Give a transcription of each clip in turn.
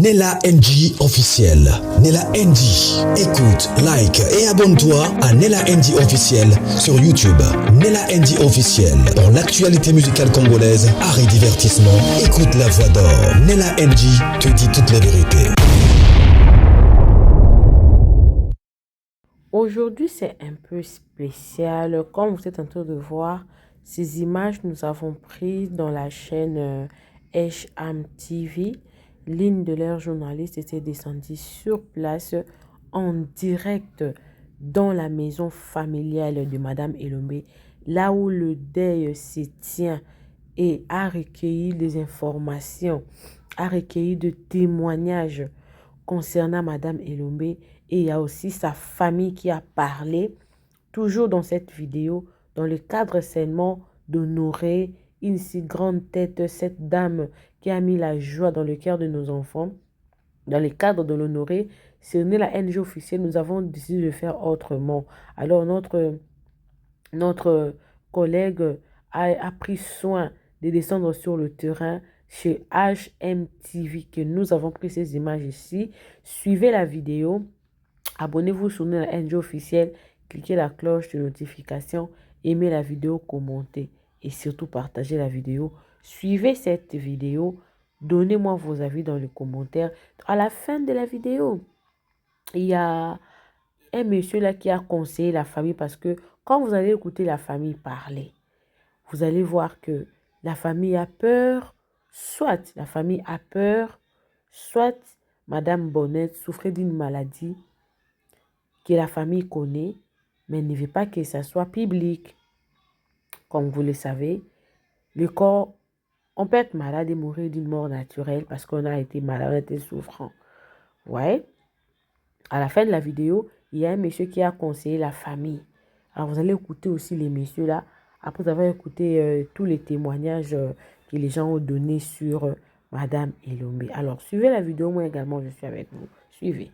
Nella NG officiel. Nella NG. Écoute, like et abonne-toi à Nella NG officiel sur YouTube. Nella NG officiel. Pour l'actualité musicale congolaise, art et divertissement, écoute la voix d'or. Nella NG te dit toute la vérité. Aujourd'hui, c'est un peu spécial. Comme vous êtes en train de voir, ces images nous avons prises dans la chaîne HM TV. L'une de leurs journalistes était descendue sur place en direct dans la maison familiale de Madame Elombe, là où le deuil se tient, et a recueilli des informations, a recueilli de témoignages concernant Madame Elombe. Et il y a aussi sa famille qui a parlé, toujours dans cette vidéo, dans le cadre seulement d'honorer une si grande tête, cette dame qui a mis la joie dans le cœur de nos enfants. Dans le cadre de l'honorer, c'est la NG officielle, nous avons décidé de faire autrement. Alors notre collègue a pris soin de descendre sur le terrain chez HMTV, que nous avons pris ces images ici. Suivez la vidéo, abonnez-vous sur la NG officielle, cliquez la cloche de notification, aimez la vidéo, commentez et surtout partagez la vidéo. Suivez cette vidéo, donnez-moi vos avis dans les commentaires. À la fin de la vidéo, il y a un monsieur là qui a conseillé la famille, parce que quand vous allez écouter la famille parler, vous allez voir que la famille a peur, soit la famille a peur, soit Madame Bonnette souffrait d'une maladie que la famille connaît, mais ne veut pas que ça soit public. Comme vous le savez, le corps, on peut être malade et mourir d'une mort naturelle parce qu'on a été malade, on a été souffrant. Ouais. À la fin de la vidéo, il y a un monsieur qui a conseillé la famille. Alors vous allez écouter aussi les messieurs là, après avoir écouté tous les témoignages que les gens ont donnés sur Madame Elombe. Alors suivez la vidéo, moi également je suis avec vous. Suivez.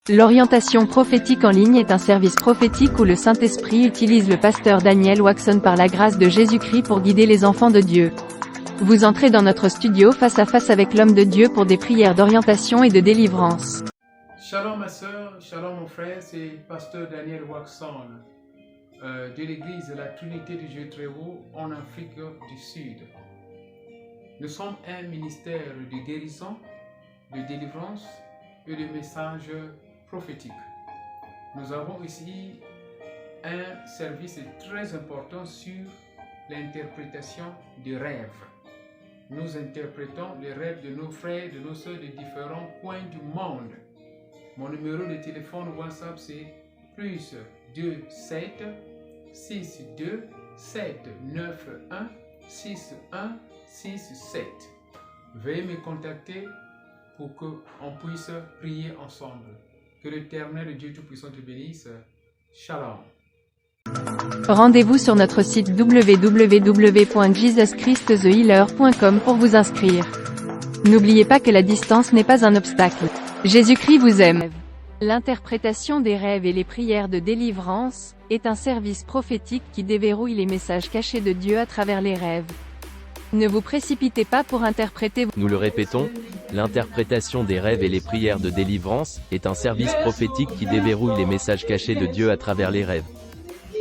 L'orientation prophétique en ligne est un service prophétique où le Saint-Esprit utilise le pasteur Daniel Waxon par la grâce de Jésus-Christ pour guider les enfants de Dieu. Vous entrez dans notre studio face à face avec l'homme de Dieu pour des prières d'orientation et de délivrance. Shalom ma soeur, shalom mon frère, c'est pasteur Daniel Waxon de l'église de la Trinité du Dieu très haut en Afrique du Sud. Nous sommes un ministère de guérison, de délivrance et de messages prophétiques. Nous avons ici un service très important sur l'interprétation des rêves. Nous interprétons les rêves de nos frères, de nos soeurs de différents coins du monde. Mon numéro de téléphone WhatsApp c'est plus 27 62 791 6167. Veuillez me contacter pour qu'on puisse prier ensemble. Que l'Éternel Dieu Tout-Puissant te bénisse. Shalom. Rendez-vous sur notre site www.jesuschristthehealer.com pour vous inscrire. N'oubliez pas que la distance n'est pas un obstacle. Jésus-Christ vous aime. L'interprétation des rêves et les prières de délivrance est un service prophétique qui déverrouille les messages cachés de Dieu à travers les rêves. Ne vous précipitez pas pour interpréter. Nous le répétons, l'interprétation des rêves et les prières de délivrance est un service prophétique qui déverrouille les messages cachés de Dieu à travers les rêves.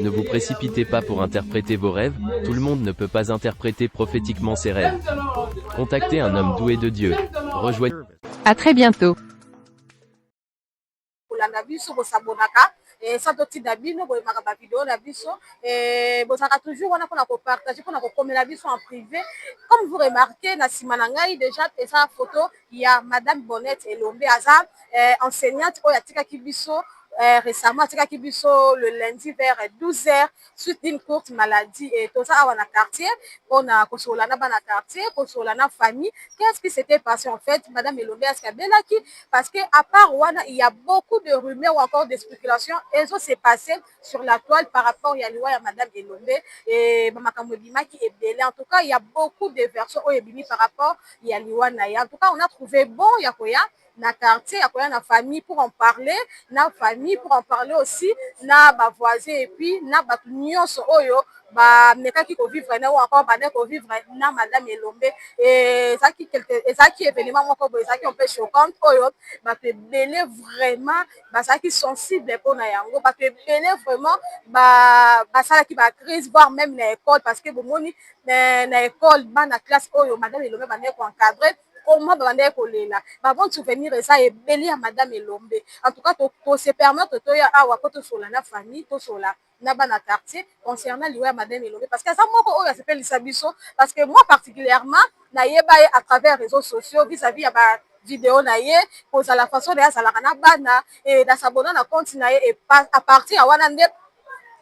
Ne vous précipitez pas pour interpréter vos rêves, tout le monde ne peut pas interpréter prophétiquement ses rêves. Contactez un homme doué de Dieu. Rejoignez. À très bientôt. Santo tinda bino boye makaba vidéo na biso bozaka toujours wana pona ko partager pona ko komela biso en privé. Comme vous remarquez na sima na ngai déjà esa photo ya Madame Bonnette Elombe aza enseignante oyo atikaki biso récemment atikaki biso le lundi vers 12h suite d'une courte maladie et tout ça awa na quartier pona kosola na bana quartier kosola na famille. Qu'est-ce qui s'était passé en fait? Madame Elombe Askabelaki, parce que à part wana il y a beaucoup de rumeurs ou encore des spéculations et ça s'est passé sur la toile par rapport à loi ya Madame Elombe et makambo bimaki et belé. En tout cas il y a beaucoup de versions au ebimi par rapport à loi na ya. En tout cas on a trouvé bon ya koya na quartier akoya na famille pour en parler na famille pour en parler aussi na ba voisin et puis na bato nyonso oyo bamekaki kovivre na ou encore bande kovivre na madame Elombe ezalaki événement moko boye ezalaki un peu choquante oyo bato ebele vraiment bazalaki sensible mpona yango bato ebele vraiment basalaki bacrise voire même na école parce que bomoni na école bana classe oyo madame Elombe bandeki koencadre comment babandeki kolela babon souvenir eza ebele ya madame Elombe en tout cas tose permettre toya awa po tosola na famille tosola na bana quartier concernant liwa ya madame Elombe parce que eza moko oyo asepelisa biso parce que moi particulièrement nayeba ye à travers réseaux sociaux vis-à-vis ya bavideo na ye kozala façon na ye azalaka na bana e nasabona na compte na ye e à partir ya wana nde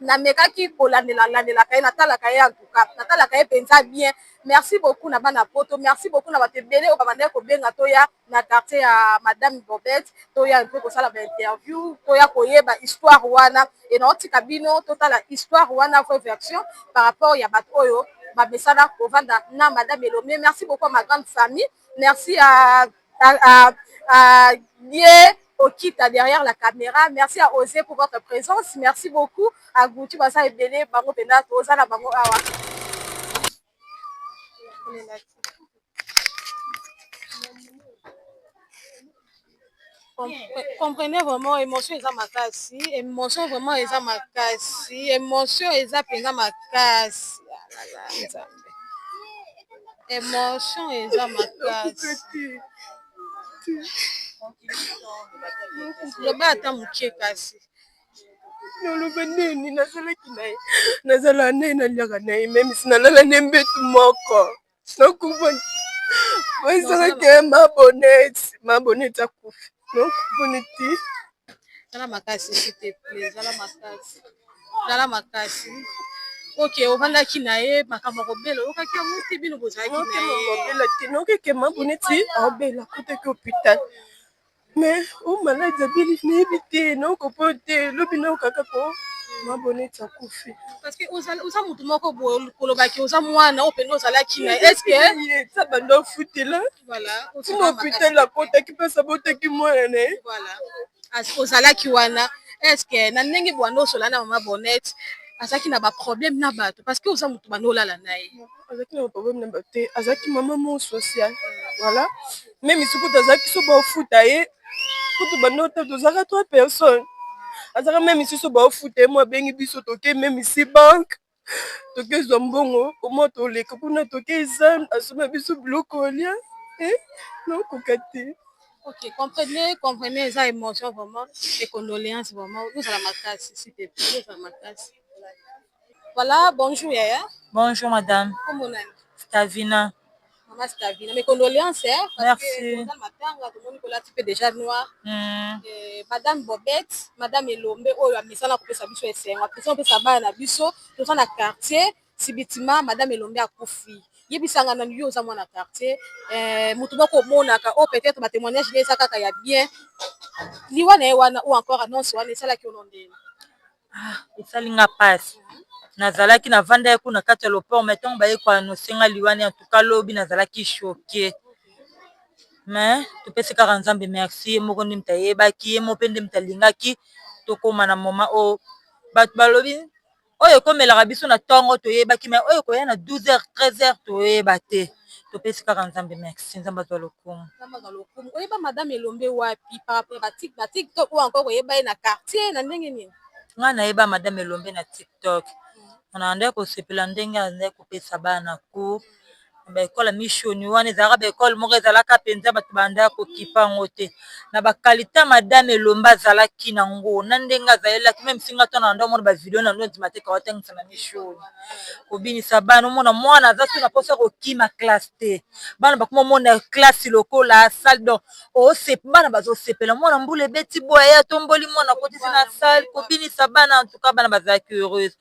namekaki kolandelaka ye natalaka ye en tout cas natalaka ye mpenza bien merci beaucoup na bana poto merci beaucoup na bato ebele oyo babandaki kobenga toya na quartier ya madame Bobette toya mpe kosala bainterview toya koyeba histoire wana e naotika bino totala histoire wana vraie version par rapport ya bato oyo bamesana kovanda na madame Elombe. Merci beaucoup à ma grande famille, merci à Lié Okita derrière la caméra. Merci à Osé pour votre présence. Merci beaucoup à Gouti Basa et Bélé, Bango Pena, Ozana Bango Awa. Comprenez vraiment, émotion eza makasi, émotion vraiment eza makasi, émotion eza penza makasi. Émotion eza makasi. loba ata mokie kasi naloba nini nazalaki na ye nazala na ye naliaka na ye memisi nalala ne mbetu moko nakuboni ezalaki maboneti akufi nakuboni ti zala makasi s'il te plaît zala makasi ok ovandaki na ye makambo kobela okaki yango te bino bozalaki na ye te nokeke maboneti aobela kotaki hôpital mais o maladi abeli nayebi te naokopo te lobi naokaka ko maboneti akufi parce que oza motu moko boye kolobaki oza mwana oyo pene ozalaki na est ce que eza banda ofutela tina hôpital akotaki mpasi abotaki mwana na ye ozalaki wana est ce que na ndenge bwanda osola na mama bonete azalaki na baproblème na bato parce que oza motu banda olala na ye azalaki na baproblème na bato te azalaki mama mo social voilà même sikutu azalaki so baofuta ye kutu banda ota tozalaka 3 personnes azalaka même ici so baofuta ye mo abengi biso toke même ici banque tokezwa mbongo omwa toleka kuna toke eza asoma biso biloko olia nakoka te. Ok, comprenez eza émotion vraiment et condoléances vraiment nous à la makasi s'il te plaît nous à la makasi. Voilà, bonjour Yaya. Bonjour madame. Comment on est? Stavina. Maman Stavina, mes condoléances hein. Merci. Dans le matanga tout le monde là tu peux déjà noir. Madame Bobette, madame Elombe oyo amesana kopesa biso esengo. Apesa opesa bana na biso, toza na quartier Sibitima madame Elombe akufi. Yebisanga na yo za mwana quartier mutu moko monaka o peut-être ba témoignage les kaka ya bien liwa na wana ou encore annonce wana sala ki onondela esalinga pasi nazalaki na vanda ye kuna kati ya loport meton baye ko annoncenga liwani en tout cas lobi nazalaki choqué mais topesi kaka nzambe merci ye moko nde mutayebaki ye mo mpe nde mutalingaki tokóma na moma o bato balobi oyo ekomelaka biso na ntongo toyebaki me oyo koya na 12h 13h toyeba te topesi kaka nzambe merci nzambe azwa lokumu oyeba madame Elombe wapi par rapport à TikTok ou encore oyeba ye na quartier na ndenge nini nga nayeba madame Elombe na TikTok na nde kosepela ndenge azali kopesa bana cour baekole mishoni wana ezalaka baekole moko ezalaka mpenza bato bandaya kokipa yango te na bakalite madame Elombe azalaki nango na ndenge azalelaki meme singa to na ndo omona bavideo na ndo ndima te kawatangisa na mishoni kobinisa bana omona mwana aza so na mposa kokima classe te bana bakoma omona classe lokola salle donc bana bazosepela mwana mbula ebeti boye atomboli mwana kotisi na salle kobinisa bana en tout cas bana bazalaki heureuse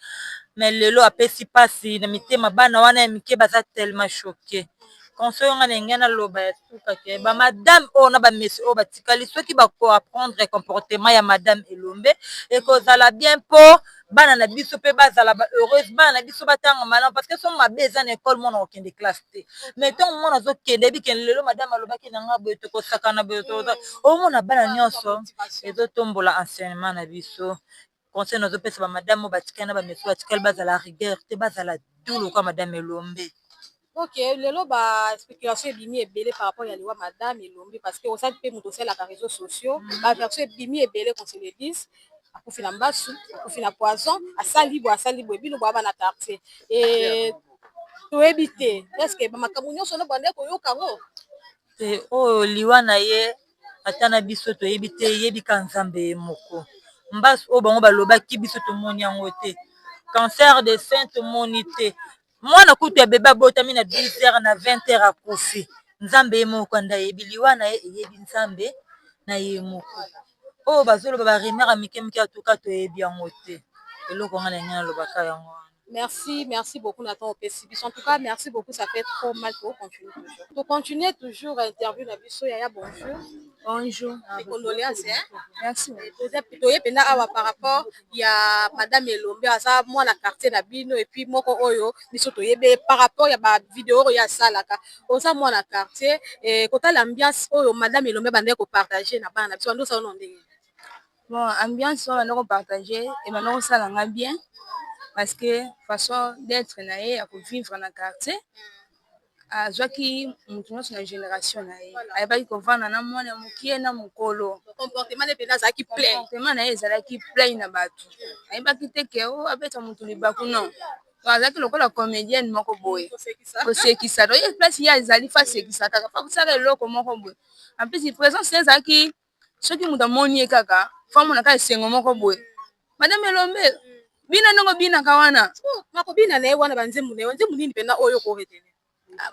mais lelo apesi pasi na mitema bana wana ya mike baza tellement choqué conseil nga ndenge naloba ya suka ke bamadame oyo na bamesi oyo batikali soki bakoapprendre comportement ya madame Elombe ekozala bien mpo bana na biso pe bazala ba heureuse bana na biso batanga malamu parce que so mabe eza na école mwana okende classe te mais ntango mwana azokende ebikende lelo madame alobaki na nga boye tokosakana boye omona bana nyonso ezotombola enseignement na biso conseil nazopesa bamadame oyo batikali na bameso batikali bazala rigueur te bazala dulu kwa madame Elombe. Ok, lelo ba spéculation ebimi ebele par rapport ya liwa madame Elombe parce que osali mpe moto osalaka réseaux sociaux ba version ebimi ebele qu'on se le dise akufi na mbasu akufi na poison asali boye bino boya bana quartier et toyebi te est ce que bamakambo nyonso no bande koyoka ngo te oyo liwa na ye ata na biso toyebi te yebika nzambe ye moko mbasu oyo bango balobaki biso tomoni yango te cancer de sein tomoni te mwana kutu ya bebe abotami na 10h na 20h akufi nzambe ye moko nda yebi liwa na ye eyebi nzambe na ye moko oyo bazoloba baremere mike mike atuka toyebi yango te eloko nga na ngai nalobaka yango. Merci beaucoup Nathan Opesibiso. En tout cas, merci beaucoup, ça fait trop mal pour continuer toujours. Pour continuer toujours à interview na biso Yaya, bonjour. Bonjour. Mes condoléances, hein. Merci. Par rapport il y a madame Elombe asa moi na quartier na bino et puis moko oyo biso toyebe par rapport ya ba vidéo ya salaka osa moi na quartier et kota l'ambiance oyo madame Elombe bande ko partager na bana biso ndo sa no ndenge. Bon, ambiance oyo bande ko partager et bande ko sala nga bien. Parce que façon d'être na ye ya vivre na quartier azwaki mutu nyonso na génération na ye ayebaki kovanda na mwana mokie na mokolo comportement na ye ezalaki plein na bato ayebaki te ke o abeta mutu libaku non azalaki lokola comédienne moko boye kosekisa oye place ye ezali fasekisa kaka fa kosala eloko moko boye en plus présence ye ezalaki soki mutu amoni ye kaka fa monaka esengo moko boye madame Elombe bina ndongo binaka wana makobina na ye wana banzembo na ye nzembo nini mpena oyo koretene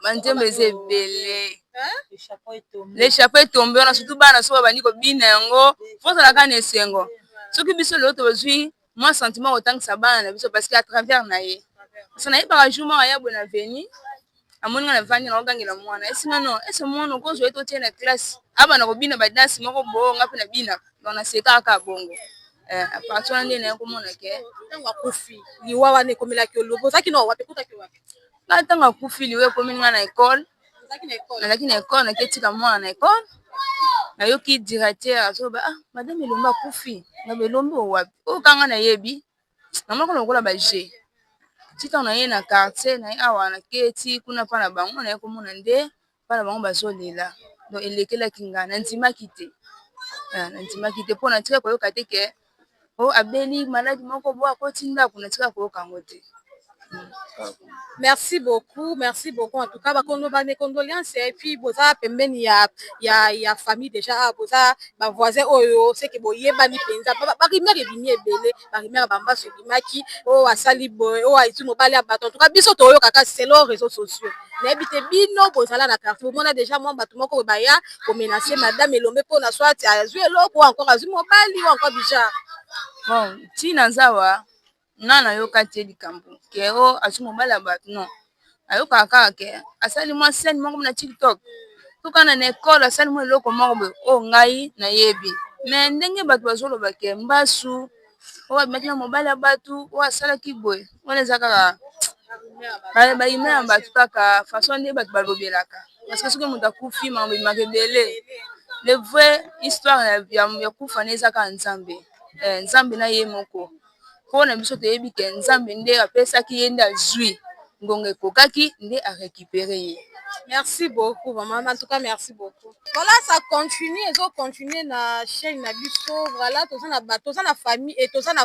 banzembo eza ebele le chapeau etombe wana surtout bana so babandi kobina yango fozalaka na esengo soki biso lelo tozwi mwa sentiment kotangisa bana na biso parce que à travers na ye parce nayebaka jour moko ya boye na veni amoni nga na vandi na ogangela mwana esinga non ese mwana okozwa ye totie na classe abana kobina badansi moko boonga mpe na bina donc nasekaka bongo apartir wana nde naye komona ke ntango akufi liwa wana ekomelaki olobo ozalaki na wapi ekutaki wapi nga ntango akufi liwa ekomi nga na ekole nazalaki na ekole naketika mwana na ekole nayoki directeur azoba madame Elombe akufi na Elombe owapi oyo kanga nayebi namonako lokola baje ti ntango naye na quartier naye awa naketi kuna mpa na bango naye komona nde mpa na bango bazolela donc elekelaki nga nandimaki te mpo natika koyoka te ke o abeli maladi moko bo akoti ndako natika koyoka yango te. Merci beaucoup en tout cas mes condoléances et puis boza pembeni ya famille déjà boza ba voisin oyo c'est que boyebani penza ba rimere ebimi ebele ba rimere bambaso ebimaki o asali boy o aitu mobali abato en tout cas biso toyo kaka selon réseaux sociaux nayebi te bino bozala na quartier bomona déjà mwa bato moko baya komenacer madame Elombe mpona soit azwi eloko encore azwi mobali ou encore déjà bon ntina nzawa nga nayoka te likambo ke o azwi mobali ya bato non ayokaka kaka ke asali mwa scène moko na TikTok tokana na ekole asali mwa eloko moko boye oyo ngai nayebi mais ndenge bato bazoloba ke mbasu oyo abimaki na mobali ya bato oyo asalaki boye wana eza kaka baime ya bato kaka façon nde bato balobelaka parce que soki moto akufi makambo ebimaka ebele le vrai histoire ya kufa na eza kaka nzambe nzambe na ye moko mpona biso toyebi ke nzambe nde apesaki ye nde azwi ngonga ekokaki nde arécupéré ye. Merci beaucoup maman, en tout cas merci beaucoup. Voilà, ça continue na chaîne na biso voilà toza na famille et toza na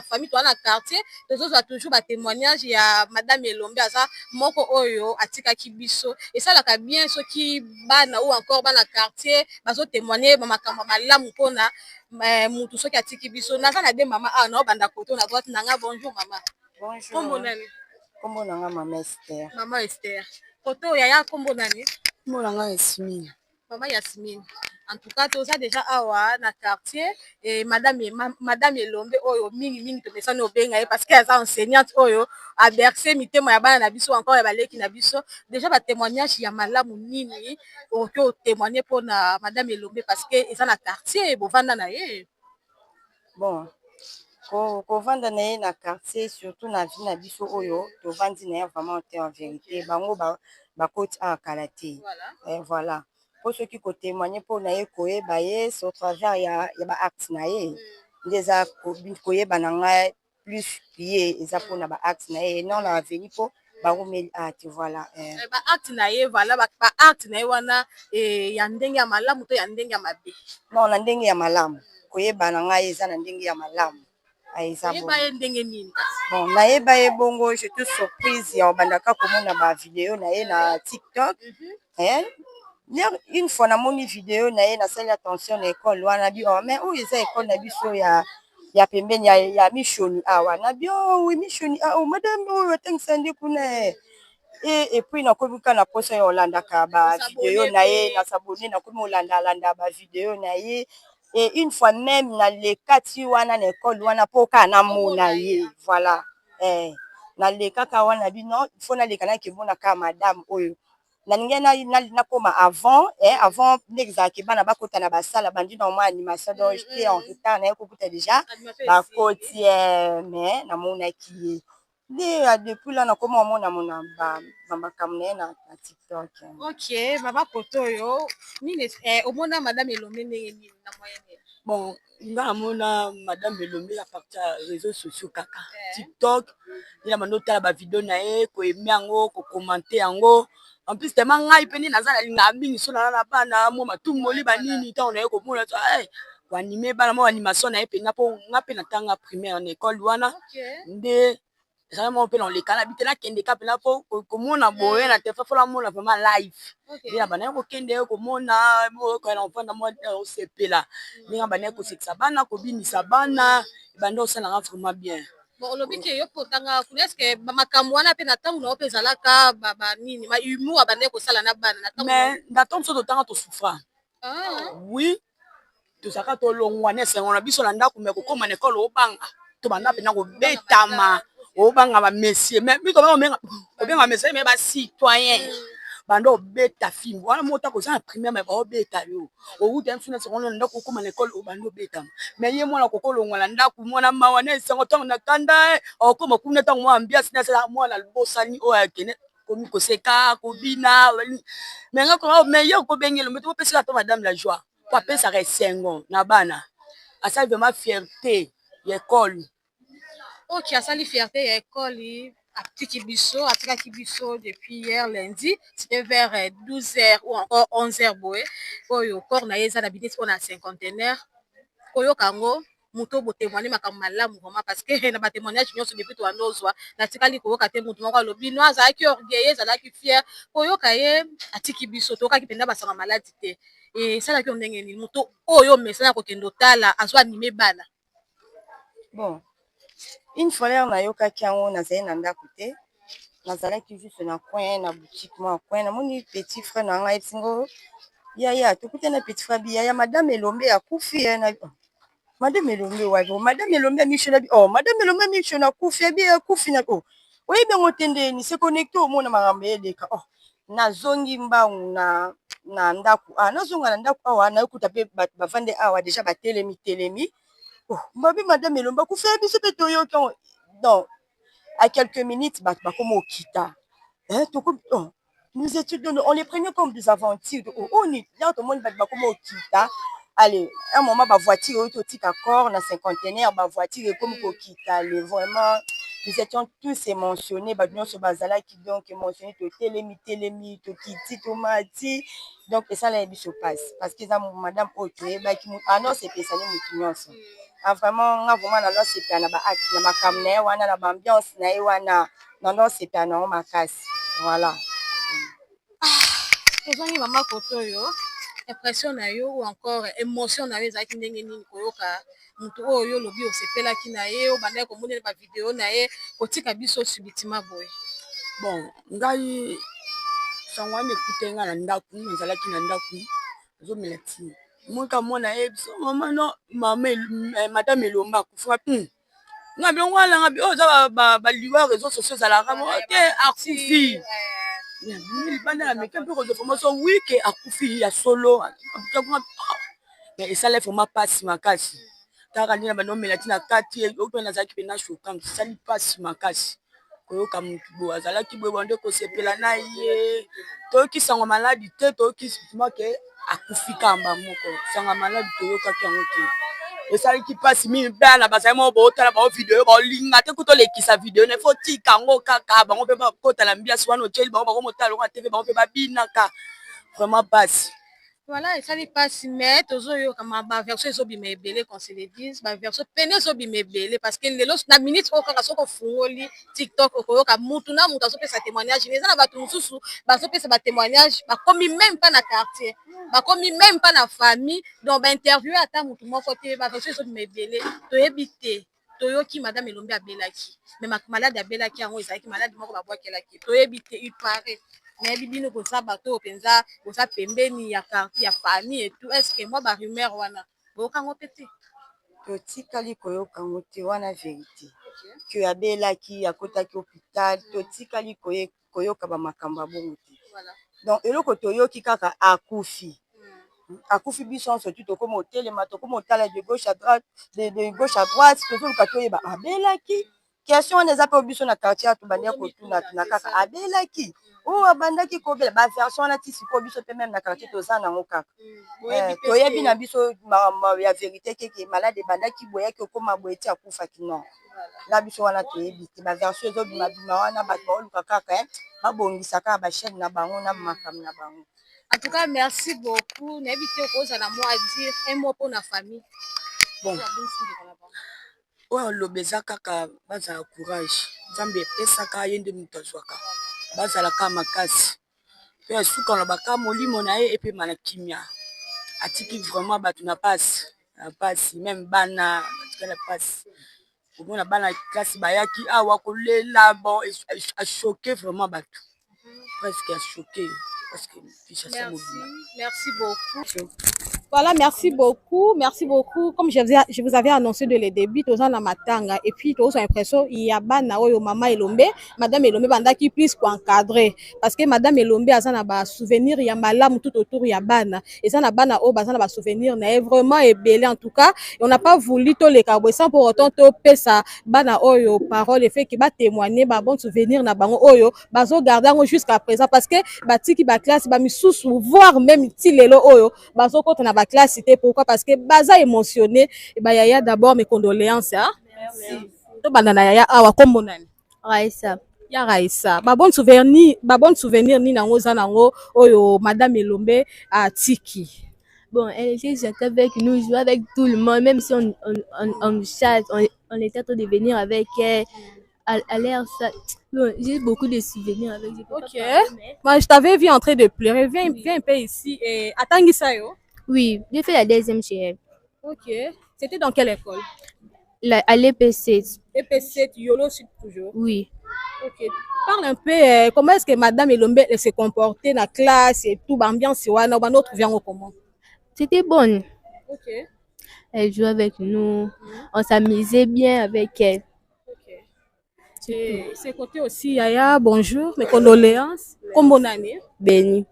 quartier tozozwa toujours ba témoignage ya madame Elombe aza moko oyo atikaki biso esalaka bien soki bana ou encore bana quartier bazo témoigner makambo malamu mpona mutu soki atiki biso naza na de mama na obanda koto na droite nanga bonjour mama. Bonjour. Kombo nanga mama Esther. Koto yaya kombo nani? Kombo nanga Yasmine. Mama Yasmine. En tout cas toza déjà awa na quartier et madame Elombe oyo mingi to mesana obenga parce que aza enseignante oyo a bercer mitemo ya bana na biso encore ya baleki na biso déjà ba témoignage ya malamu nini oyo témoigner pour na madame Elombe parce que eza na quartier bovanda na ye. Bon kovanda na ye na quartier surtout na vie na biso oyo tovandi na ye vraiment te en vérité bango bakoti akala te voilà mpo soki kotémoigne mpo na ye koyeba ye sur travers ya baacte na ye nde eza koyeba na ngai plus ye eza mpona baacte na ye non na aveni mpo bangomeli ate voilà baacte na ye voilà baacte na ye wana ya ndenge ya malamu to ya ndenge ya mabe non na ndenge ya malamu koyeba na ngai eza na ndenge ya malamu oyeba ye ndenge nini bon nayeba ye bongo j'étais surprise ya obandaka komona bavideo na ye na TikTok une fois namoni video na ye nasali attention na ekole wana bi mais oyo eza ekole na biso ya pembeni ya mishoni awa na bio oui mishoni madame oyo atangisa nde kuna et puis nakomi ka na poso ya olandaka bavideo na ye na sabone nakomi olandalanda bavideo na ye et une fois même na lekati wana na ekole wana mpo kaka namona ye voilà nalekaka wana bino fo naleka nakemona kaka madame oyo nalingi nakoma avant ndenge ezalaki bana bakota na basala bandi na mwa animation donc j'étais en retard naye kokuta déjà bakoti mais namonaki ye nde depuis là nakoma omona bamakambo na ye na TikTok. Ok mama poto oyo nini omona madame Elombe ndenge nini na moyenne bon nga namona madame Elombe ya partir ya réseaux sociaux kaka TikTok ina manotala bavideo na ye koyeme yango kokomante yango en plus tellement ngai mpe nde naza nalinga mingi so nana na bana mo matumboli banini ntango na ye komona koanime bana mo animation na ye mpenza mpo nga mpe natanga primaire na ekole wana nde ezali moko mpe na oleka na bite nakende ka mpena mpo komona boye na telefone fola mona vraiment live nde na bana ye kokende ye komona bokoya na ofanda mwa osepela ndenge bana ye kosekisa bana kobinisa bana bande osalanga vraiment bien. Bon olobi ke yo potanga kuna eske bamakambo wana mpe na ntango na yo mpe ezalaka banini bahumour abandeki kosala na bana na mais na ntango mosusu totanga tosouffra oui tozalaka tolongwa na esengo na biso na ndako me kokóma na ekole obanga tobanda mpena kobetama obanga bamesie mais bito obenga bamesie me bacitoyen banda obeta fimbo wana mota koza na primaire me baobeta yo outa mfina seconde na ndako okóma na ekole obanda obetama mais ye mwana kokolongwa na ndako mwana mawa na esengo ntango na kanda okóma kuna ntango mwa ambiance nasala mwana libosani oyo akende komi koseka kobina mais nga mais ye okobengela mbe topesaka to madame la joie po apesaka esengo na bana asali vraiment fierté ya ekole. Ok asali fierté ya ekole atikaki biso depuis hier lundi c'était vers 12h ou encore 11h boye oyo corps na ye eza na bineti mpona cinquantenaire koyoka yango moto botémoigne makambo malamu vraiment parce que na batémoignage nyonso depuis tobanda ozwa natikali koyoka te moto moko alobi no azalaki orgueille ezalaki fier koyoka ye atiki biso tokaki mpenza basanga maladi te esalaki yo ndenge nini moto oyo mesana kokende otala azwa anime bana bon une fois lere nayokaki yango nazali na ndako te nazalaki juste na coin na boutique mwa coin namoni petit frère na ngai esingo yaya tokuta na petit frère biyaya madame Elombe akufi madame Elombe wapi madame Elombe mission na madame Elombe mission akufi akufi na oyebi yango te ndeni se connecté omona makambo eleka nazongi mbangu na ndako nazonga na ndako awa nayokuta mpe bato bavande awa deja batelemi babi madame Elombe akufi biso mpe toyoki donc à quelques minutes bato bakoma okita nous étions on les prenait comme des aventures on est là tout le monde bakoma okita allez un moment ba voiture oyo totika corps na cinquantenaire ba voiture ekomi kokita le vraiment nous étions tous émotionnés bato nyonso bazalaki donc émotionnés totelemi tokiti tomati donc esala biso passe parce que eza madame oyo toyebaki annonce epesani motu nyonso vraiment nga vraiment na sepia na baacte na makambo na ye wana na baambiance na ye wana na sepia nango makasi voilà. tozongi mama koto oyo impression na yo ou encore émotion na yo ezalaki ndenge nini koyoka motu oyo olobi osepelaki na ye obandaki komonela bavideo na ye kotika biso subitima boye bon ngai sango wana ekute nga na ndako nazalaki na ndako azomela ti moka mwana ye biso mama no mama madame Elombe akufa nga bilongo alanga oyo oza baliwa réseaux sociaux ezalaka te akufi libanda na meke mpe kozwa formation wi ke akufi ya solo mais esala vraiment mpasi makasi taka ndina banomela tina kati ope nazalaki pe na choquant sali pasi makasi koyoka mutu bo azalaki boye bande kosepela na ye toyoki sango maladi te toyoki make akufika amba moko sanga maladi toyokaki yango te esalaki mpasi mingi bana bazali moko bootala bao video baolinga te kuta olekisa video na fo tika yango kaka bango mpe bakotala mbiasi wana otyeli bango bakomotala longo na tv bango mpe babinaka vraiment mpasi. Voilà, ça n'est pas si mais toujours comme ma version so bimé belé qu'on se le dise, ma version peine so bimé belé parce que les los na minute au ka so ko fungoli TikTok ko ka mutu na mutu so pe sa témoignage les na ba tunsusu ba so pe sa témoignage ba komi même pas na quartier ba komi même pas na famille donc ba interviewer ata mutu moko te ba version so bimé belé to ebité toyoki madame Elombe abelaki mais malade abelaki yango ezalaki malade moko ba bwakelaki to ebité il paraît mais bibino ko sa bato penza ko sa pembeni ya quartier ya famille et tout est-ce que moi ba rumeur wana bokango pete totikali koyokango te wana vérité que abelaki akotaki hôpital totikali koyoka bamakambo ya bongo te donc eloko toyoki kaka akufi akufi biso nyonso tu tokoma otelema tokoma otala de gauche à droite de gauche à droite tozoluka toyeba abelaki question wana eza mpe biso na quartier ato bandia kotuna kaka abelaki oyo abandaki kobela baversion wana ti sikoyo biso mpe meme na quartier toza nango kaka toyebi na biso ya vérité keke malade ebandaki boyaki okoma boye ti akufaki non na biso wana toyebi te baversion ezobimabima wana bato baoluka kaka babongisa kaka bachaine na bango na makambo na bango. En tout cas, merci beaucoup. N'hésitez pas à moi à dire un mot pour la famille. Bon. Oyo lobeza kaka bazala courage. Nzambe epesaka ye nde mutu azwaka. Bazalaka makasi. Pe asuka lobaka molimo na ye epe mana kimia. Atiki vraiment bato na passe. Na passe même bana batikala passe. Omona bana classe bayaki awa kolela bon a choqué vraiment bato. Presque a choqué. Merci beaucoup. Voilà, merci beaucoup. Merci beaucoup. Comme je vous avais annoncé de le début, tous en matanga. Et puis, tous ont l'impression, il y a bana oyo maman Elombe, madame Elombe banda qui plus encadrer. Parce que madame Elombe a ça ba souvenir, il y a malam tout autour, il y a bana. Et ça na bana o bazana ba souvenir, na vraiment ébélé en tout cas. Et on n'a pas voulu tous les carbois sans pour autant topé ça bana oyo parole et fait qui va témoigner ba bon souvenir na bango oyo bazo garder jusqu'à présent parce que batiki ba classe ba misusu voire même ti lelo oyo bazo ko na ba classe c'était pourquoi parce que baza émotionné et ba yaya d'abord mes condoléances hein. Merci to bandana yaya awa kombo nani Raissa ya Raissa ba bon souvenir ni nango za nango oyo madame Elombe a tiki. Bon, elle était gentille avec nous, jouait avec tout le monde, même si on chasse, on était en train de venir avec elle. À l'air, ça. Bon, j'ai beaucoup de souvenirs avec elle. Ok. Moi, je t'avais vu en train de pleurer. Viens un peu ici. Et attends, ça yo. Oui, j'ai fait la deuxième chez elle. Ok. C'était dans quelle école? À l'EP7. EP7, YOLO Sud toujours. Oui. Ok. Parle un peu, comment est-ce que madame Elombe se comportait dans la classe et tout, l'ambiance, on a notre vient comment? C'était bon. Ok. Elle jouait avec nous. On s'amusait bien avec elle. Ok. C'est côté aussi, Yaya, bonjour, mes condoléances. Comme bonne année. Béni.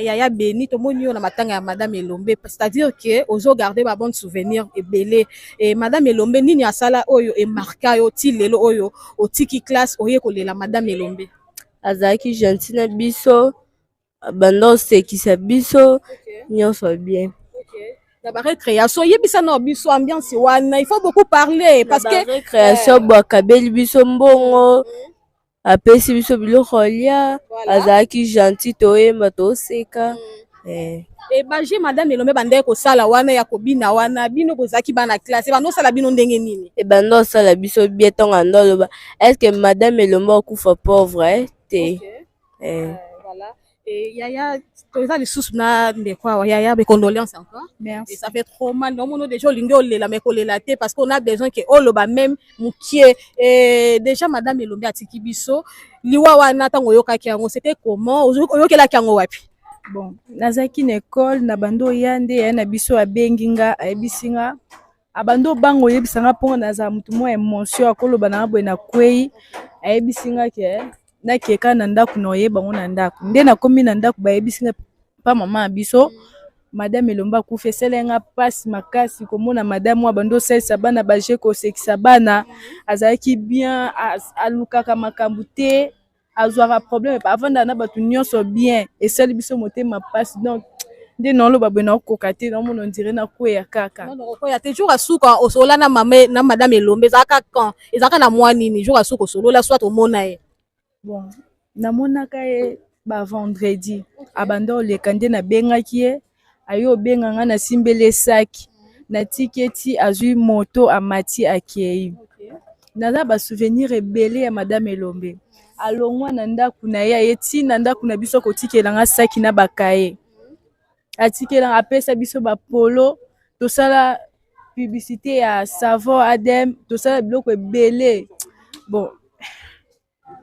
Yaya Béni, tout le monde a matanga madame Elombe. C'est-à-dire que aux garder ma bonne souvenir et belé. Et madame Elombe, ni a sala oyo et marqué au tilelo oyo au tiki classe oye ko la madame Elombe. Azaki gentille biso. Bando c'est qui c'est biso. Nyon soit bien. La récréation, biso ambiance wana, il faut beaucoup parler parce que récréation bakabeli biso mbongo apesi biso biloko lia azaki gentil toyemba toseka et baje madame Elombe bande ko sala wana ya kobina wana bino bozaki bana classe bando sala bino ndenge nini et bando sala biso bien tonga ndolo est-ce que madame Elombe akufa pauvre te voilà. Et Yaya, les sous na de quoi Yaya, mes condoléances encore. Merci. Et ça fait trop mal. Non, mon déjà l'ingo la me coller la tête parce qu'on a besoin que oh le bas même moukié. Et déjà madame Elombe a tiki biso. Liwa wana tango yoka kiango c'était comment? Oyoke la kiango wapi? Bon, nazaki na école na bando yande na biso abenginga ayebisinga. Abando bango yebisanga ponga naza mutu mo émotion akoloba na boye na kwei ayebisinga ke nakeka na ndako na oyeba ngo na ndako nde nakomi na ndako bayebisinga pa mama biso madame elombe akufi esala nga mpasi makasi komona madame oyo abandi osalisa bana baje kosekisa bana azalaki bien alukaka makambo te azwaka problème avanda na bato nyonso bien esali biso motema mpasi donc nde naoloba boye nakokoka te naomona ondire nakweya kaka okoya te jour asuka osolola na madame elombe ezalaka quand ezalaka na mwa nini jour asuka osolola soit omona ye bon namonaka ye bavendredi abanda oleka nde nabengaki ye aye obenga nga nasimbeli esaki natiki eti azwi moto amati akei naza basouvenir ebele ya madame elombe alongwa na ndako na ye aye ntina ndako na biso kotikelanga saki na bakaye atikelanga apesa biso bapolo tosala publicité ya savon adem tosala biloko ebele bon.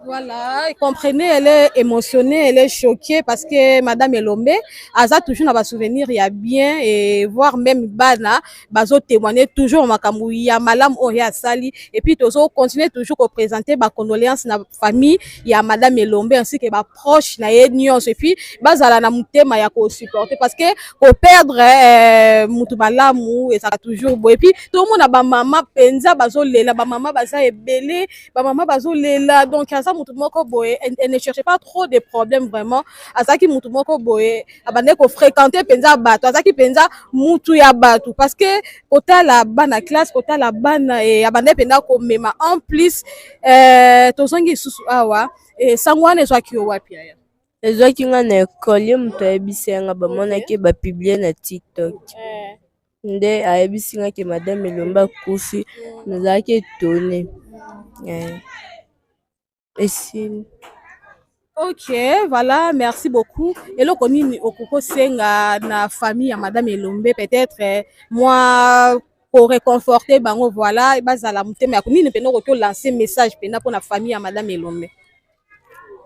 Voilà, comprenez, elle est émotionnée, elle est choquée parce que Madame Elombe a toujours dans souvenir, il y a bien et voir même Bana, bazo témoigner toujours makamou ya malam oya sali et puis toujours continuer toujours à présenter ba condoléances na famille ya Madame Elombe ainsi que ba proche na yenyon et puis bazala na mutema ya ko supporter parce que ko perdre mutu malamu et ça toujours beau et puis tout le monde a ba maman penza bazo lela ba maman baza ebele ba maman bazo lela donc mutu moko boye elle ne cherchait pas trop de problèmes vraiment azaki mutu moko boye abande ko fréquenter penza bato azaki penza mutu ya bato parce que kota la bana classe kota la bana et abande penda ko mema en plus tozongi susu awa et sangwana ezwaki wapi aya ezwaki nga na ekole ye moto ayebisi yanga bamonaki bapiblie na TikTok nde ayebisi nga ke madame elombe akufi nazalaki etone Essine. Ok, voilà, merci beaucoup. Et là, on okoko senga na famille à Madame Elombe, peut-être moi pour réconforter, bango voilà, et bazala mutema yakuni ne peno ko lancer message pena pour la famille à Madame Elombe.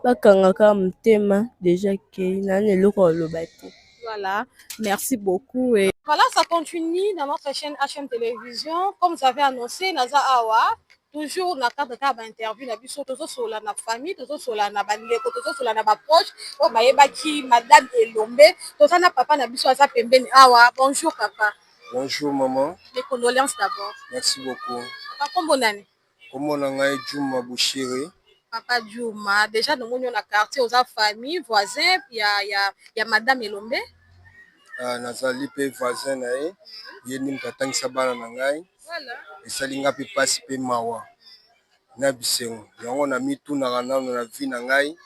Bakangaka mutema déjà ke nane loko lobate. Voilà, merci beaucoup. Et voilà, ça continue dans notre chaîne HM Télévision. Comme vous avez annoncé, Naza Awa. Toujours na cadre de interview na biso toujours sur la famille toujours sur la bandeko toujours sur la proche o bayebaki madame Elombe toujours na papa na biso aza pembeni awa bonjour papa bonjour maman les condoléances d'abord merci beaucoup papa kombo nani kombo na ngai Juma Bouchiri papa Juma déjà nous monyo na quartier aux famille voisin ya madame Elombe nazali pe voisin na ye ye ni mtatangisa bana na ngai esali nga mpe mpasi mpe mawa na bisengo yango na mitunaka nano na vi na ngai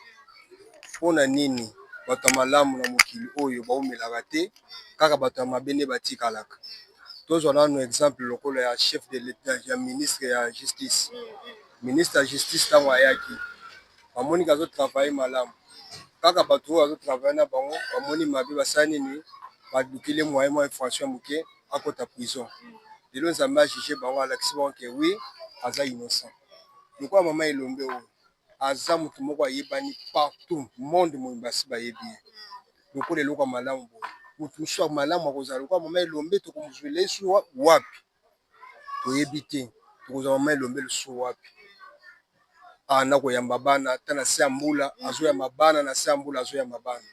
mpona nini bato ya malamu na mokili oyo baumelaka te kaka bato ya mabe nde batikalaka tozwa nano exemple lokola ya chef de l'état ya ministre ya justice ministre ya justice ntango ayaki bamoniki azotravaille malamu kaka bato oyo azotravaille na bango bamoni mabe basala nini badukile moyen mwa infraction ya moke akota prison lelo nzambe ajuge bango alakisi bango ke wi aza innocent lokola mama Elombe oyo aza motu moko ayebani partout monde mobimba basi bayebi ye lokola eloko malamu boye motu mosusu malamu akozala lokola mama Elombe tokomozwela esu wapi toyebi te tokozwa mama Elombe lisusu wapi ana koyamba bana ata na se ya mbula azoyamba bana na se ya mbula azoyamba bana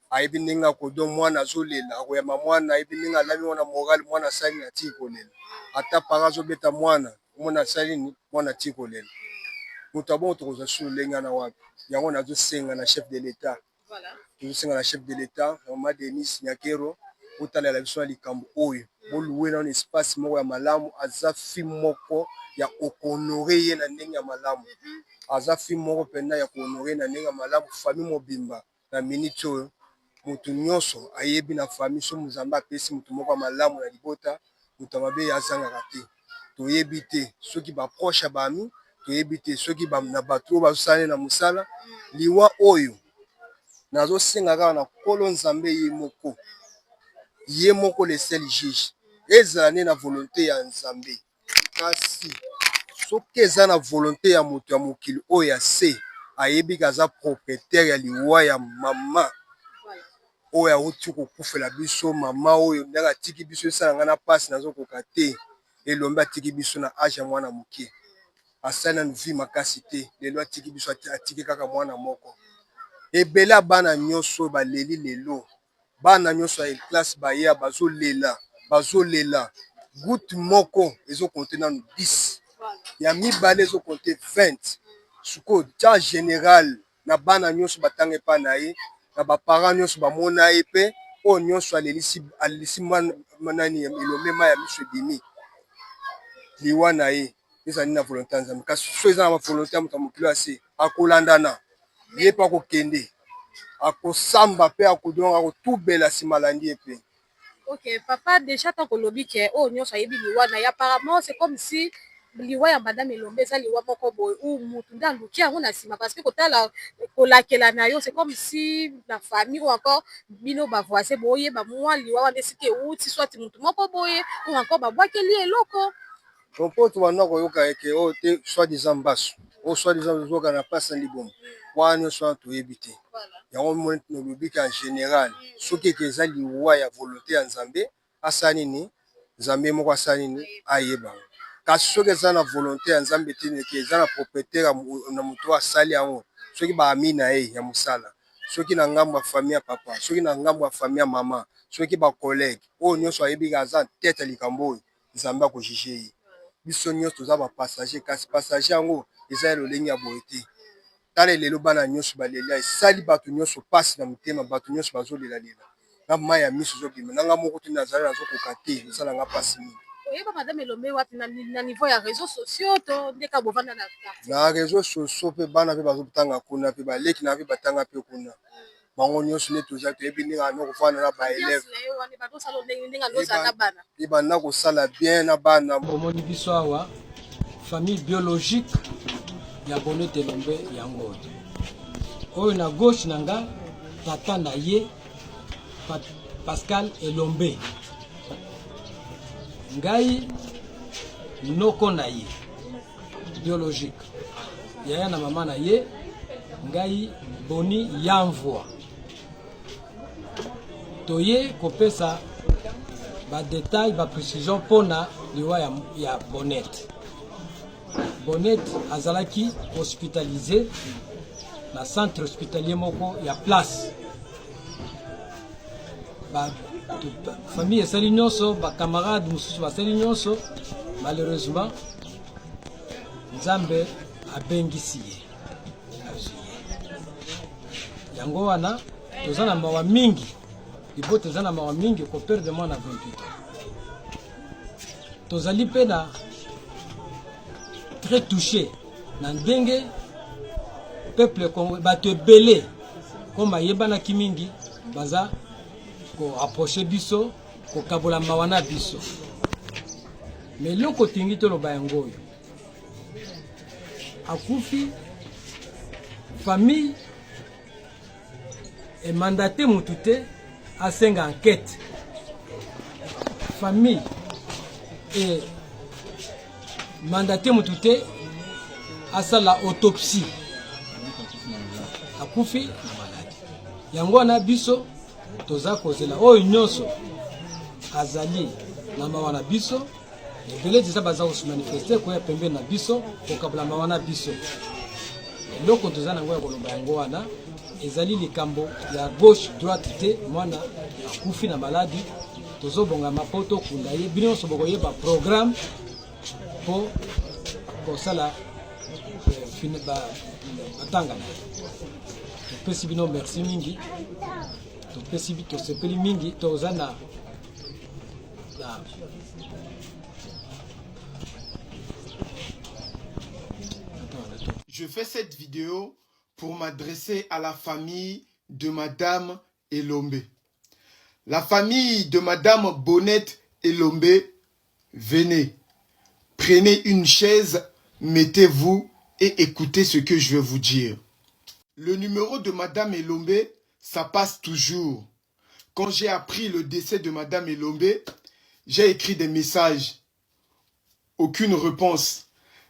ayebi ndenge akodo mwana azolela akoyamba mwana ayebi ndenge alami mwana morale mwana asali na tiki kolela ata para azobeta mwana mwana asali ni mwana tiki kolela moto abongo tokozwa sulu ndenge na wapi yango nazosenga na chef de l'état tozosenga na chef de l'état mama Denis Nyakero otalela biso na likambo oyo boluwe na espace moko ya malamu aza fi moko ya okonore ye na ndenge ya malamu aza fi moko penda ya kohonore na ndenge ya malamu famille mobimba na minute oyo motu nyonso ayebi na famille so muzamba apesi motu moko ya malamu na libota moto mabe azangaka te toyebi te soki baproche ya bami toyebi te soki na bato oyo bazosala na mosala liwa oyo nazosenga kaka na nkolo nzambe ye moko le seul juge ezala nde na volonté ya nzambe kasi soki eza na volonté ya moto ya mokili oyo ya se ayebi kaza propriétaire ya liwa ya mama oyo awuti kokufela biso mama oyo ndenge atiki biso esala nga na mpasi nazokoka te Elombe atiki biso na age ya mwana moke asali nanu vi makasi te lelo atiki biso atiki kaka mwana moko ebele bana nyonso baleli lelo bana nyonso ya classe baya bazolela goutte moko ezokonte nanu 10 ya mibale ezokonte 20 sikoyo tia général na bana nyonso batanga epai na ye na baparent nyonso bamona ye mpe oyo nyonso alelisi nani elombe ma ya miso ebimi liwa na ye ezali na volonté ya Nzambe kasi so eza na volonté ya moto ya mokili ase akolandana ye mpe akokende akosamba mpe akodonga akotubela nsima alandi ye mpe. Ok, papa, déjà, tant que l'objet est oh, nous sommes liwa, apparemment, c'est comme si liwa ya madame Elombe, ça liwa moko boy, ou mutunda luki yango na sima, parce que quand la kolakela na yo, c'est comme si la famille ou encore bino ba voisin boye, ba moi liwa wana sike ou ti soit mutu moko boye, ou encore ba boa keli eloko. Donc pour toi na koyoka eke o te soit disant basso, o soit disant zoka na pasa libom. Wana soit to ebité. Yango mo no lobiki en général, soki ke za liwa ya volonté ya Nzambe, asani ni Nzambe moko asani ni ayeba. Kasi soki eza na volonté ya Nzambe te ke eza na propriétaire na moto asali yango, soki ba ami na ye ya musala, soki na ngambo ya famille ya papa, soki na ngambo ya famille ya mama, soki ba collègue, o nyonso ayebi kaza tête ya likambo Nzambe akojije ye. Biso nyonso toza ba passager kasi passager yango eza ya lolenge ya boye te. Tala lelo bana nyonso balela esali bato nyonso pasi na motema bato nyonso bazolela na mai ya miso zobima nanga moko te nazali nazokoka te esala nga pasi mingi. Oyeba madame Elombe wapi na niveau ya réseaux sociaux to ndeka bovanda na quartier. Na réseaux sociaux pe bana pe bazotanga kuna pe baleki na pe batanga pe kuna. Bango nyonso ne toza toyebi ndenge ano kofana na ba élèves. Ibanda kosala bien na bana. Omoni biso awa famille biologique ya Bonnet Elombe yango. Oyo na gauche nanga tata na ye Pascal Elombe. Ngai noko na ye biologique. Yaya na mama na ye ngai Boni Yamvwa. Toye kopesa ba détail ba précision pona liwa ya Bonnet. Bonnet azalaki hospitalisé na centre hospitalier moko ya place. Ba famille esali nyonso ba camarade mususu basali nyonso malheureusement Nzambe abengisi ye. Yango wana toza na mawa mingi libote toza na mawa mingi ko perdre moi na 28 ans. Tozali pe na très touché na ndenge peuple congolais bato ebele comme ayebana kimingi baza ko approcher biso ko kabola mawana biso mais loko tingi to loba yango oyo akufi famille et mandaté mutu te asenga enquête famille et mandaté mutu te asala autopsie akufi na maladi yango na biso toza kozela oyo nyonso azali na mawa na biso ebele deja baza kosumanifeste koya pembe na biso kokabula mawa na biso eloko toza nango ya koloba yango wana ezali likambo ya gauche droite te mwana akufi na maladi tozobongama mpo tokunda ye bino nyonso bokoyeba programme mpo kosala batangana topesi bino merci mingi tosepeli mingi toza na Je fais cette vidéo pour m'adresser à la famille de Madame Elombe. La famille de Madame Bonnet Elombe, venez, prenez une chaise, mettez-vous et écoutez ce que je vais vous dire. Le numéro de Madame Elombe, ça passe toujours. Quand j'ai appris le décès de Madame Elombe, j'ai écrit des messages. Aucune réponse.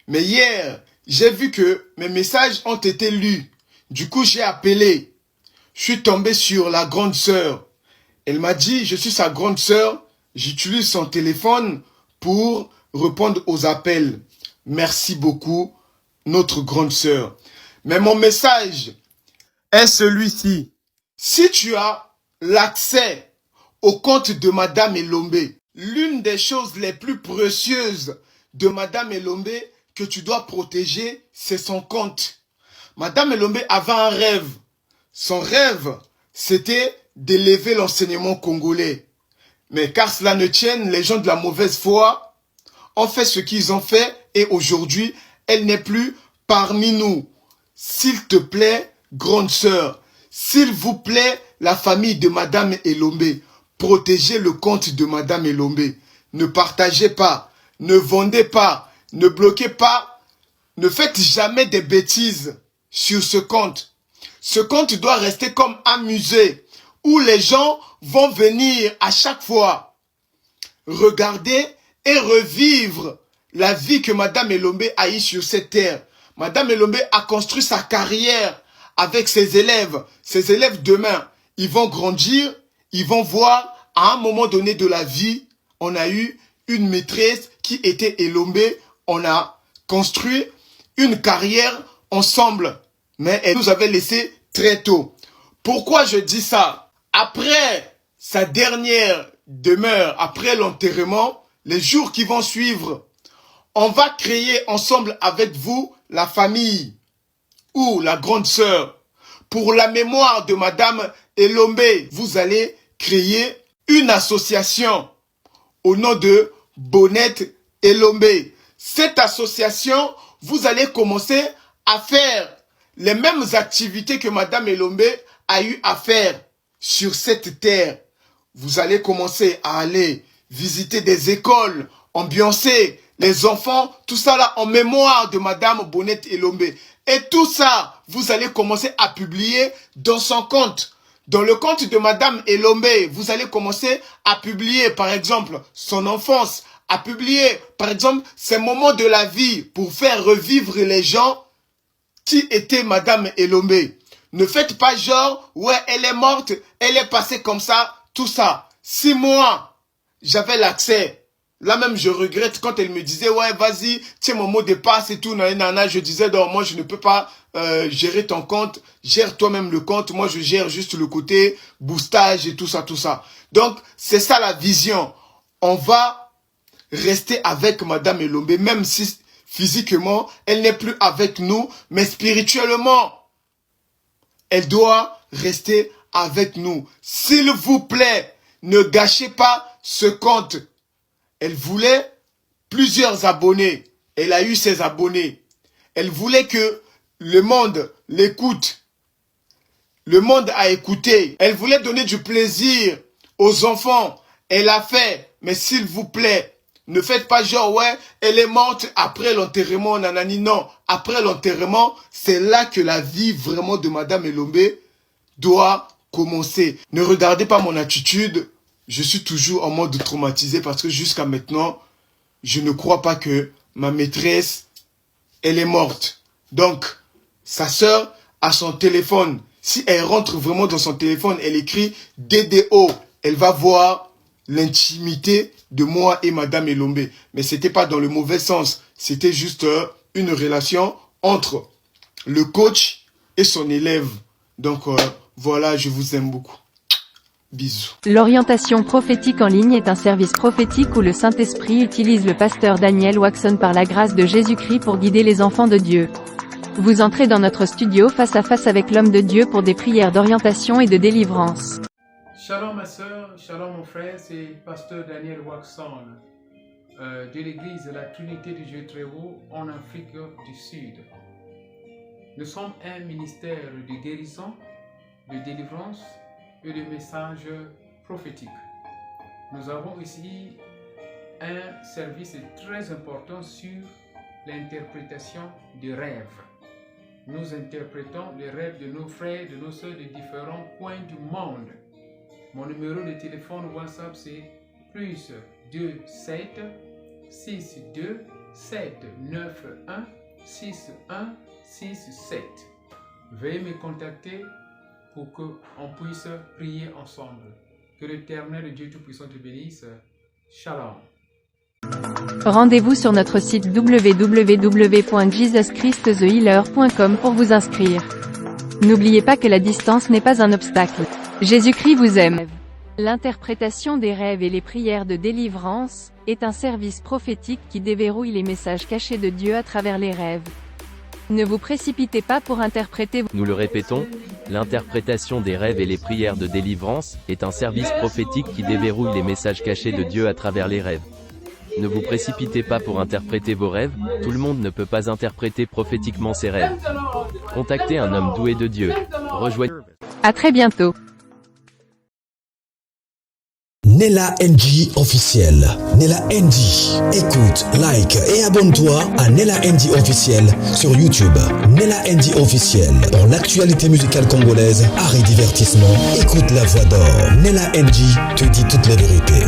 Mais hier, j'ai vu que mes messages ont été lus. Du coup, j'ai appelé. Je suis tombé sur la grande sœur. Elle m'a dit, je suis sa grande sœur. J'utilise son téléphone pour répondre aux appels. Merci beaucoup, notre grande sœur. Mais mon message est celui-ci. Si tu as l'accès au compte de Madame Elombe. L'une des choses les plus précieuses de Madame Elombe que tu dois protéger, c'est son compte. Madame Elombe avait un rêve. Son rêve, c'était d'élever l'enseignement congolais. Mais car cela ne tienne, les gens de la mauvaise foi ont fait ce qu'ils ont fait et aujourd'hui, elle n'est plus parmi nous. S'il te plaît, grande sœur, s'il vous plaît, la famille de Madame Elombe, protégez le compte de Madame Elombe. Ne partagez pas, ne vendez pas, ne bloquez pas, ne faites jamais des bêtises sur ce compte. Ce compte doit rester comme un musée où les gens vont venir à chaque fois regarder et revivre la vie que Madame Elombe a eue sur cette terre. Madame Elombe a construit sa carrière avec ses élèves. Ses élèves demain, ils vont grandir, ils vont voir à un moment donné de la vie, on a eu une maîtresse qui était Elombe, on a construit une carrière ensemble, mais elle nous avait laissé très tôt. Pourquoi je dis ça? Après sa dernière demeure, après l'enterrement, les jours qui vont suivre, on va créer ensemble avec vous la famille ou la grande sœur. Pour la mémoire de Madame Elombe, vous allez créer une association au nom de Bonette Elombe. Cette association, vous allez commencer à faire les mêmes activités que Madame Elombe a eu à faire sur cette terre. Vous allez commencer à aller visiter des écoles, ambiancer les enfants, tout ça là en mémoire de Madame Bonette Elombe. Et tout ça, vous allez commencer à publier dans son compte. Dans le compte de Madame Elombe, vous allez commencer à publier, par exemple, son enfance, à publier, par exemple, ses moments de la vie pour faire revivre les gens qui étaient Madame Elombe. Ne faites pas genre, ouais, elle est morte, elle est passée comme ça, tout ça. 6 mois, j'avais l'accès. Là même, je regrette quand elle me disait, ouais, vas-y, tiens mon mot de passe et tout, nanana. Je disais, non, moi, je ne peux pas gérer ton compte. Gère toi-même le compte. Moi, je gère juste le côté boostage et tout ça, tout ça. Donc, c'est ça la vision. On va rester avec Madame Elombe, même si physiquement, elle n'est plus avec nous, mais spirituellement, elle doit rester avec nous. S'il vous plaît, ne gâchez pas ce compte. Elle voulait plusieurs abonnés. Elle a eu ses abonnés. Elle voulait que le monde l'écoute. Le monde a écouté. Elle voulait donner du plaisir aux enfants. Elle a fait. Mais s'il vous plaît, ne faites pas genre, ouais, elle est morte après l'enterrement, nanani. Non, après l'enterrement, c'est là que la vie vraiment de Madame Elombe doit commencer. Ne regardez pas mon attitude. Je suis toujours en mode traumatisé parce que jusqu'à maintenant, je ne crois pas que ma maîtresse, elle est morte. Donc, sa sœur a son téléphone. Si elle rentre vraiment dans son téléphone, elle écrit DDO. Elle va voir l'intimité de moi et Madame Elombe. Mais ce n'était pas dans le mauvais sens. C'était juste une relation entre le coach et son élève. Donc, voilà, je vous aime beaucoup. Bisous. L'orientation prophétique en ligne est un service prophétique où le Saint-Esprit utilise le pasteur Daniel Waxon par la grâce de Jésus-Christ pour guider les enfants de Dieu. Vous entrez dans notre studio face à face avec l'homme de Dieu pour des prières d'orientation et de délivrance. Shalom ma soeur, shalom mon frère, c'est pasteur Daniel Waxon de l'église de la Trinité du Dieu très haut en Afrique du Sud. Nous sommes un ministère de guérison, de délivrance et de messages prophétiques. Nous avons ici un service très important sur l'interprétation des rêves. Nous interprétons les rêves de nos frères, de nos soeurs de différents coins du monde. Mon numéro de téléphone WhatsApp c'est plus 27 62 791 6167. Veuillez me contacter pour qu'on puisse prier ensemble. Que l'Éternel Dieu Tout-Puissant te bénisse. Shalom. Rendez-vous sur notre site www.jesuschristthehealer.com pour vous inscrire. N'oubliez pas que la distance n'est pas un obstacle. Jésus-Christ vous aime. L'interprétation des rêves et les prières de délivrance est un service prophétique qui déverrouille les messages cachés de Dieu à travers les rêves. Ne vous précipitez pas pour interpréter. Nous le répétons, l'interprétation des rêves et les prières de délivrance est un service prophétique qui déverrouille les messages cachés de Dieu à travers les rêves. Ne vous précipitez pas pour interpréter vos rêves, tout le monde ne peut pas interpréter prophétiquement ses rêves. Contactez un homme doué de Dieu. Rejoignez. À très bientôt. Nella NG officiel. Nella NG. Écoute, like et abonne-toi à Nella NG officiel sur YouTube. Nella NG officiel. Pour l'actualité musicale congolaise, art et divertissement, écoute la voix d'or. Nella NG te dit toutes les vérités.